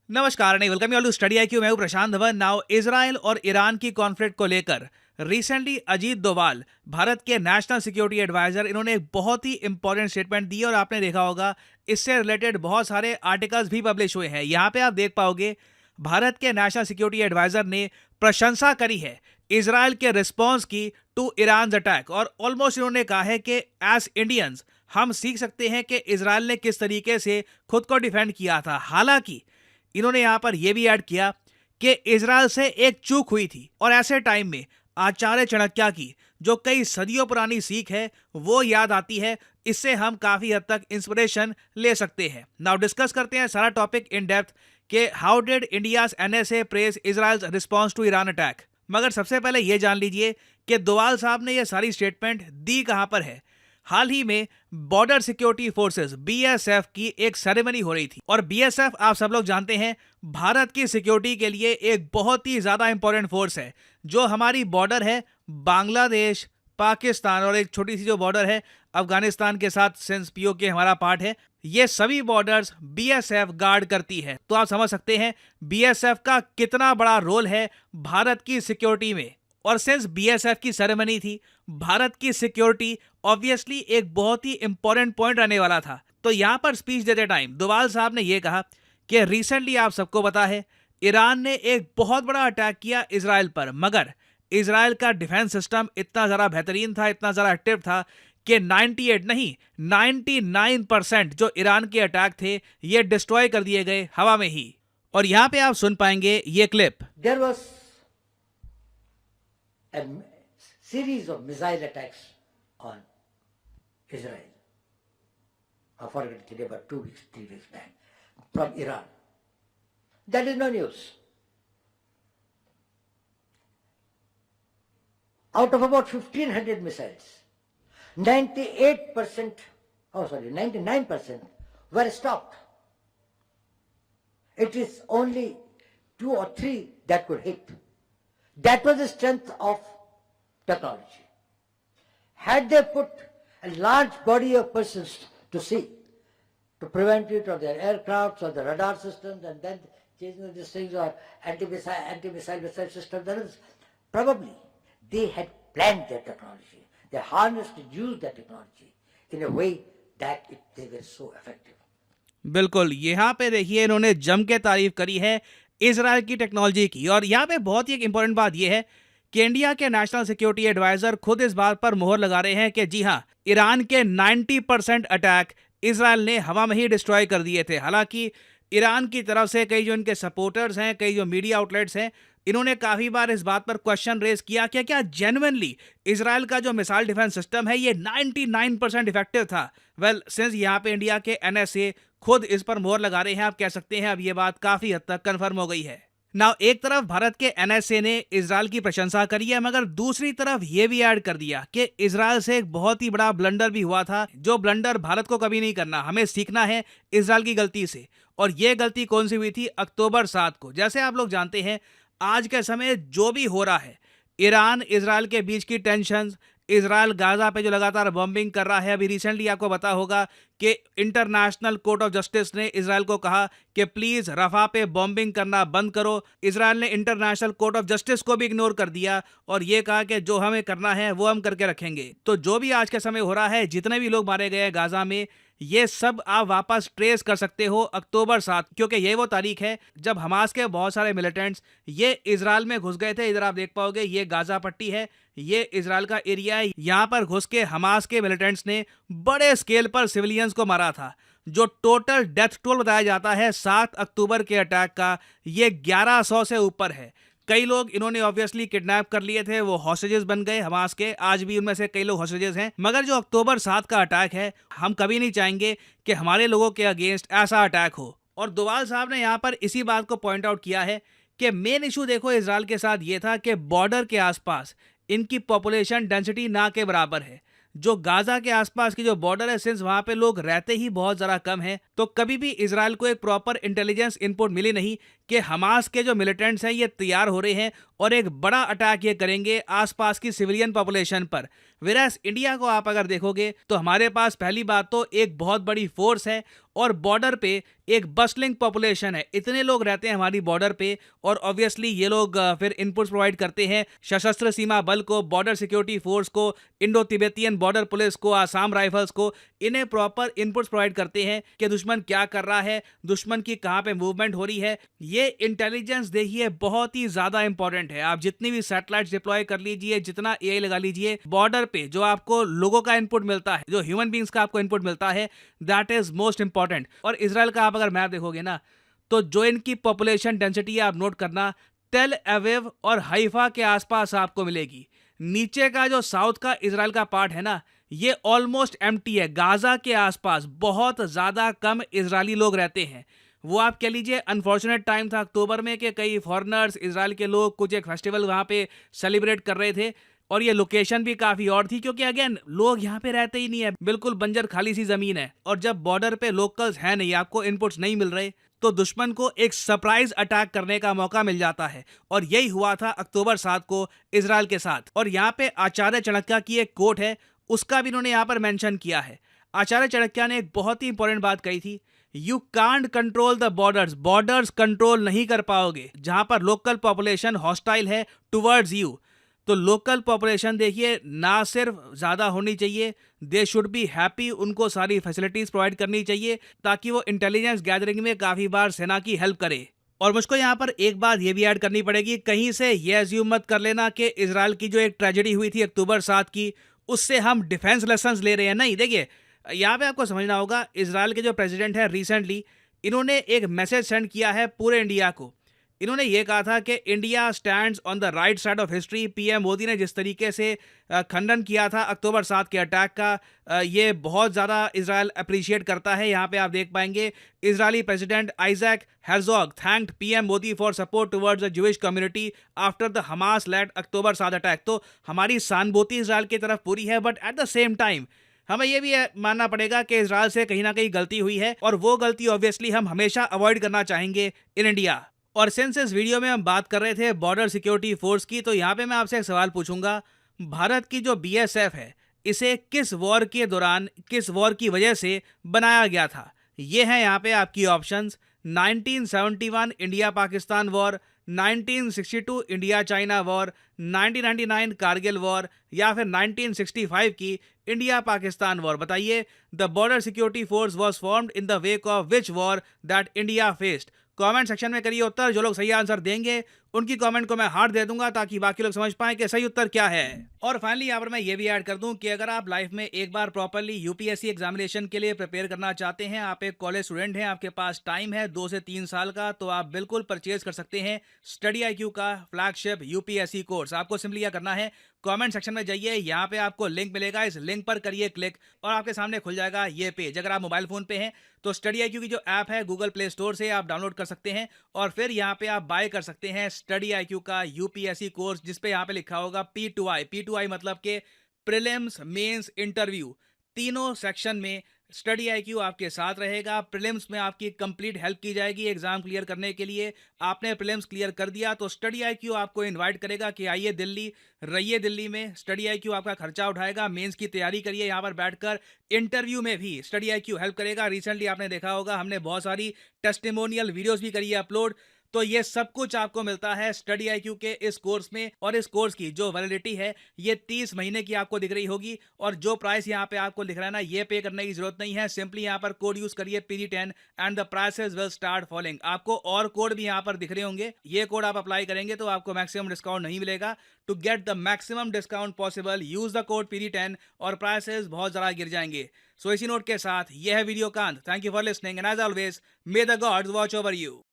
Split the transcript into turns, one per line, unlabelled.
नमस्कार नहीं welcome you to Study IQ. मैं हूं प्रशांत धवन। नाउ इजराइल और ईरान की कॉन्फ्लिक्ट को लेकर रिसेंटली अजीत डोभाल, भारत के नेशनल सिक्योरिटी एडवाइजर, इन्होंने एक बहुत ही इंपॉर्टेंट स्टेटमेंट दी और आपने देखा होगा इससे रिलेटेड बहुत सारे आर्टिकल्स भी पब्लिश हुए हैं। यहाँ पे आप देख पाओगे भारत के नेशनल सिक्योरिटी एडवाइजर ने प्रशंसा करी है इजराइल के रिस्पॉन्स की टू ईरान अटैक, और ऑलमोस्ट इन्होंने कहा है कि एज इंडियंस हम सीख सकते हैं कि इजराइल ने किस तरीके से खुद को डिफेंड किया था। हालांकि इन्होंने यहां पर यह भी ऐड किया कि इजराइल से एक चूक हुई थी और ऐसे टाइम में आचार्य चाणक्य की जो कई सदियों पुरानी सीख है वो याद आती है। इससे हम काफी हद तक इंस्पिरेशन ले सकते हैं। नाउ डिस्कस करते हैं सारा टॉपिक इन डेप्थ कि how did India's NSA praise Israel's response to Iran attack. मगर सबसे पहले यह जान लीजिए कि डोभाल साहब ने यह सारी स्टेटमेंट दी कहां पर है। हाल ही में बॉर्डर सिक्योरिटी फोर्सेस बीएसएफ की एक सेरेमनी हो रही थी, और बीएसएफ आप सब लोग जानते हैं भारत की सिक्योरिटी के लिए एक बहुत ही ज्यादा इंपॉर्टेंट फोर्स है। जो हमारी बॉर्डर है बांग्लादेश, पाकिस्तान और एक छोटी सी जो बॉर्डर है अफगानिस्तान के साथ, सिंस पीओके हमारा पार्ट है, ये सभी बॉर्डर्स बीएसएफ गार्ड करती है। तो आप समझ सकते हैं बीएसएफ का कितना बड़ा रोल है भारत की सिक्योरिटी में। और सिंस बीएसएफ की सेरेमनी थी, भारत की सिक्योरिटी ऑब्वियसली एक बहुत ही इंपॉर्टेंट पॉइंट रहने वाला था। तो यहां पर स्पीच देते टाइम डोभाल साहब ने यह कहा कि रिसेंटली आप सबको पता है ईरान ने एक बहुत बड़ा अटैक किया इजराइल पर, मगर इजराइल का डिफेंस सिस्टम इतना ज़्यादा बेहतरीन था, इतना ज़्यादा एक्टिव था कि 98 नहीं 99% जो ईरान के अटैक थे ये डिस्ट्रॉय कर दिए गए हवा में ही। और यहां पे आप सुन पाएंगे ये clip.
There was a series of missile attacks on Israel. I forget today, about 2 weeks, 3 weeks back, from Iran. That is no news. Out of about 1,500 missiles, 99% were stopped. It is only 2 or 3 that could hit. That was the strength of technology. Had they put a large body of persons to see, to prevent it, or their aircrafts or the radar systems, and then changing these things, or anti-missile missile systems, then probably they had planned their technology. They harnessed and used that technology in a way that they were so effective.
बिल्कुल, यहाँ पे देखिए इन्होंने जम के तारीफ करी है इजराइल की टेक्नोलॉजी की। और यहाँ पे बहुत ही एक इंपॉर्टेंट बात यह है कि इंडिया के नेशनल सिक्योरिटी एडवाइजर खुद इस बात पर मोहर लगा रहे हैं कि जी हाँ, ईरान के 90% अटैक इजराइल ने हवा में ही डिस्ट्रॉय कर दिए थे। हालांकि ईरान की तरफ से कई जो इनके सपोर्टर्स हैं, कई जो मीडिया आउटलेट्स हैं, इन्होंने काफ़ी बार इस बात पर क्वेश्चन रेज किया कि क्या जेन्युइनली इजराइल का जो मिसाइल डिफेंस सिस्टम है ये 99% इफेक्टिव था। वेल, सिंस यहाँ पे इंडिया के एनएसए खुद इस पर मोहर लगा रहे हैं, आप कह सकते हैं अब ये बात काफ़ी हद तक कन्फर्म हो गई है। नाउ एक तरफ भारत के एनएसए ने इजराइल की प्रशंसा करी है, मगर दूसरी तरफ ये भी ऐड कर दिया कि इजराइल से एक बहुत ही बड़ा ब्लंडर भी हुआ था, जो ब्लंडर भारत को कभी नहीं करना। हमें सीखना है इजराइल की गलती से। और ये गलती कौन सी हुई थी? अक्टूबर 7 को। जैसे आप लोग जानते हैं आज के समय जो भी हो रहा है, ईरान इजराइल के बीच की टेंशन, इजराइल गाजा पे जो लगातार बॉम्बिंग कर रहा है, अभी रिसेंटली आपको पता होगा कि इंटरनेशनल कोर्ट ऑफ जस्टिस ने इजराइल को कहा कि प्लीज रफा पे बॉम्बिंग करना बंद करो। इजराइल ने इंटरनेशनल कोर्ट ऑफ जस्टिस को भी इग्नोर कर दिया और ये कहा कि जो हमें करना है वो हम करके रखेंगे। तो जो भी आज के समय हो रहा है, जितने भी लोग मारे गए गाजा में, ये सब आप वापस ट्रेस कर सकते हो अक्टूबर 7, क्योंकि ये वो तारीख है जब हमास के बहुत सारे मिलिटेंट्स ये इजराइल में घुस गए थे। इधर आप देख पाओगे ये गाजा पट्टी है, ये इजराइल का एरिया है। यहाँ पर घुस के हमास के मिलिटेंट्स ने बड़े स्केल पर सिविलियंस को मारा था। जो टोटल डेथ टोल बताया जाता है 7 अक्टूबर के अटैक का, ये 1100 से ऊपर है। कई लोग इन्होंने ऑब्वियसली किडनैप कर लिए थे, वो हॉस्टेजेस बन गए हमास के। आज भी उनमें से कई लोग हॉस्टेजेस हैं। मगर जो अक्टूबर 7 का अटैक है, हम कभी नहीं चाहेंगे कि हमारे लोगों के अगेंस्ट ऐसा अटैक हो। और डोभाल साहब ने यहाँ पर इसी बात को पॉइंट आउट किया है कि मेन इशू देखो इजराइल के साथ ये था कि बॉर्डर के आसपास इनकी पॉपुलेशन डेंसिटी ना के बराबर है। जो गाजा के आसपास की जो बॉर्डर है, सिंस वहां पे लोग रहते ही बहुत ज़रा कम है, तो कभी भी इजराइल को एक प्रॉपर इंटेलिजेंस इनपुट मिली नहीं कि हमास के जो मिलिटेंट्स हैं ये तैयार हो रहे हैं और एक बड़ा अटैक ये करेंगे आसपास की सिविलियन पॉपुलेशन पर। वेरास इंडिया को आप अगर देखोगे तो हमारे पास पहली बात तो एक बहुत बड़ी फोर्स है और बॉर्डर पे एक बस्टलिंग पॉपुलेशन है, इतने लोग रहते हैं हमारी बॉर्डर पे। और ऑब्वियसली ये लोग फिर इनपुट्स प्रोवाइड करते हैं सशस्त्र सीमा बल को, बॉर्डर सिक्योरिटी फोर्स को, इंडो तिब्बतियन बॉर्डर पुलिस को, आसाम राइफल्स को। इन्हें प्रॉपर इनपुट्स प्रोवाइड करते हैं कि दुश्मन क्या कर रहा है, दुश्मन की कहाँ पे मूवमेंट हो रही है। ये इंटेलिजेंस देखिए बहुत ही ज्यादा इंपॉर्टेंट है। आप जितनी भी सैटेलाइट्स डिप्लॉय कर लीजिए, जितना एआई लगा लीजिए, बॉर्डर पे जो आपको लोगों का इनपुट मिलता है, जो ह्यूमन बींग्स का आपको इनपुट मिलता है, दैट इज मोस्ट इंपॉर्टेंट। और इजराइल का आप अगर मैप देखोगे ना, तो जो इनकी पॉपुलेशन डेंसिटी है आप नोट करना, तेल अवीव और हाइफा के आसपास आपको मिलेगी। नीचे का जो साउथ का इजराइल का पार्ट है ना, ये ऑलमोस्ट एम्प्टी है। गाजा के आसपास बहुत ज्यादा कम इजरायली लोग रहते हैं। वो आप कह लीजिए अनफॉर्चुनेट टाइम था अक्टूबर में कि कई फॉरेनर्स, इजराइल के लोग कुछ एक फेस्टिवल वहां पे सेलिब्रेट कर रहे थे और ये लोकेशन भी काफी और थी, क्योंकि अगेन लोग यहाँ पे रहते ही नहीं है, बिल्कुल बंजर खाली सी जमीन है। और जब बॉर्डर पे लोकल्स है नहीं, आपको इनपुट्स नहीं मिल रहे, तो दुश्मन को एक सरप्राइज अटैक करने का मौका मिल जाता है। और यही हुआ था अक्टूबर 7 को इजराइल के साथ। और यहाँ पे आचार्य चाणक्य की एक कोट है, उसका भी इन्होंने यहाँ पर मेंशन किया है। आचार्य चाणक्य ने एक बहुत ही इंपॉर्टेंट बात कही थी, you can't control the borders, borders control नहीं कर पाओगे। जहां पर लोकल पॉपुलेशन हॉस्टाइल है टुवर्ड्स यू, तो लोकल पॉपुलेशन देखिए ना सिर्फ ज्यादा होनी चाहिए, दे शुड बी हैप्पी, उनको सारी फैसिलिटीज प्रोवाइड करनी चाहिए ताकि वो इंटेलिजेंस गैदरिंग में काफी बार सेना की हेल्प करे। और मुझको यहाँ पर एक बात ये भी ऐड करनी पड़ेगी, कहीं से ये अज्यूम मत कर लेना कि इजराइल की जो एक ट्रेजेडी हुई थी अक्टूबर 7 की, उससे हम डिफेंस लेसन्स ले रहे हैं। नहीं, देखिए यहाँ पे आपको समझना होगा, इजराइल के जो प्रेसिडेंट है रिसेंटली, इन्होंने एक मैसेज सेंड किया है पूरे इंडिया को। इन्होंने ये कहा था कि India stands on the right side of history. PM Modi ने जिस तरीके से खंडन किया था अक्टूबर 7 के अटैक का, ये बहुत ज़्यादा इजराइल अप्रिशिएट करता है। यहाँ पे आप देख पाएंगे Israeli president Isaac Herzog thanked PM Modi for support towards the Jewish community after the Hamas led October 7 attack. तो हमारी सहानुभूति इजराइल की तरफ पूरी है, but at the same time हमें यह भी मानना पड़ेगा कि इजराइल से कहीं ना कहीं गलती हुई है और वो गलती ऑब्वियसली हम हमेशा अवॉइड करना चाहेंगे इन इंडिया। और सिंस इस वीडियो में हम बात कर रहे थे बॉर्डर सिक्योरिटी फोर्स की, तो यहाँ पे मैं आपसे एक सवाल पूछूंगा, भारत की जो बीएसएफ है, इसे किस वॉर के दौरान, किस वॉर की वजह से बनाया गया था? ये है यहाँ पे आपकी options. 1971 India Pakistan war, 1962 India China war, 1999 Kargil war, या फिर 1965 की इंडिया पाकिस्तान वॉर। बताइए, the border security force was formed in the wake of which war that India faced? Comment section में करिए उत्तर। जो लोग सही आंसर देंगे उनकी कमेंट को मैं हार्ट दे दूंगा ताकि बाकी लोग समझ पाएं कि सही उत्तर क्या है। और फाइनली यहाँ पर मैं ये भी ऐड कर दूं कि अगर आप लाइफ में एक बार प्रॉपर्ली यूपीएससी एग्जामिनेशन के लिए प्रिपेयर करना चाहते हैं, आप एक कॉलेज स्टूडेंट हैं, आपके पास टाइम है 2 से 3 साल का, तो आप बिल्कुल परचेज कर सकते हैं स्टडी IQ का फ्लैगशिप यूपीएससी कोर्स। आपको सिंपली क्या करना है, कमेंट सेक्शन में जाइए, यहाँ पे आपको लिंक मिलेगा, इस लिंक पर करिए क्लिक और आपके सामने खुल जाएगा ये पेज। अगर आप मोबाइल फोन पे हैं तो स्टडी IQ की जो ऐप है गूगल प्ले स्टोर से आप डाउनलोड कर सकते हैं और फिर यहाँ पे आप बाय कर सकते हैं स्टडी IQ का यूपीएससी कोर्स, जिसपे यहाँ पे लिखा होगा P2I। P2I मतलब के प्रीलिम्स, मेंस, इंटरव्यू, तीनों सेक्शन में स्टडी IQ आपके साथ रहेगा। प्रीलिम्स में आपकी कंप्लीट हेल्प की जाएगी एग्जाम क्लियर करने के लिए। आपने प्रीलिम्स क्लियर कर दिया तो स्टडी IQ आपको इनवाइट करेगा कि आइए दिल्ली, रहिए दिल्ली में। स्टडी IQ आपका खर्चा उठाएगा, मेंस की तैयारी करिए यहाँ पर बैठकर। इंटरव्यू में भी स्टडी IQ हेल्प करेगा। रिसेंटली आपने देखा होगा हमने बहुत सारी टेस्टिमोनियल वीडियोस भी करी है अपलोड, तो ये सब कुछ आपको मिलता है स्टडी IQ के इस कोर्स में। और इस कोर्स की जो वैलिडिटी है ये 30 महीने की आपको दिख रही होगी। और जो प्राइस यहाँ पे आपको दिख रहा है ना, ये पे करने की जरूरत नहीं है, सिंपली यहाँ पर कोड यूज करिए PD10 and the prices will start falling. आपको और कोड भी यहाँ पर दिख रहे होंगे, ये कोड आप अप्लाई करेंगे तो आपको मैक्सिमम डिस्काउंट नहीं मिलेगा। To get the maximum discount possible use the code PD10 और प्राइसेस बहुत ज्यादा गिर जाएंगे। सो इसी नोट के साथ यह है वीडियो का अंत। Thank you for listening and as always may the gods watch over you.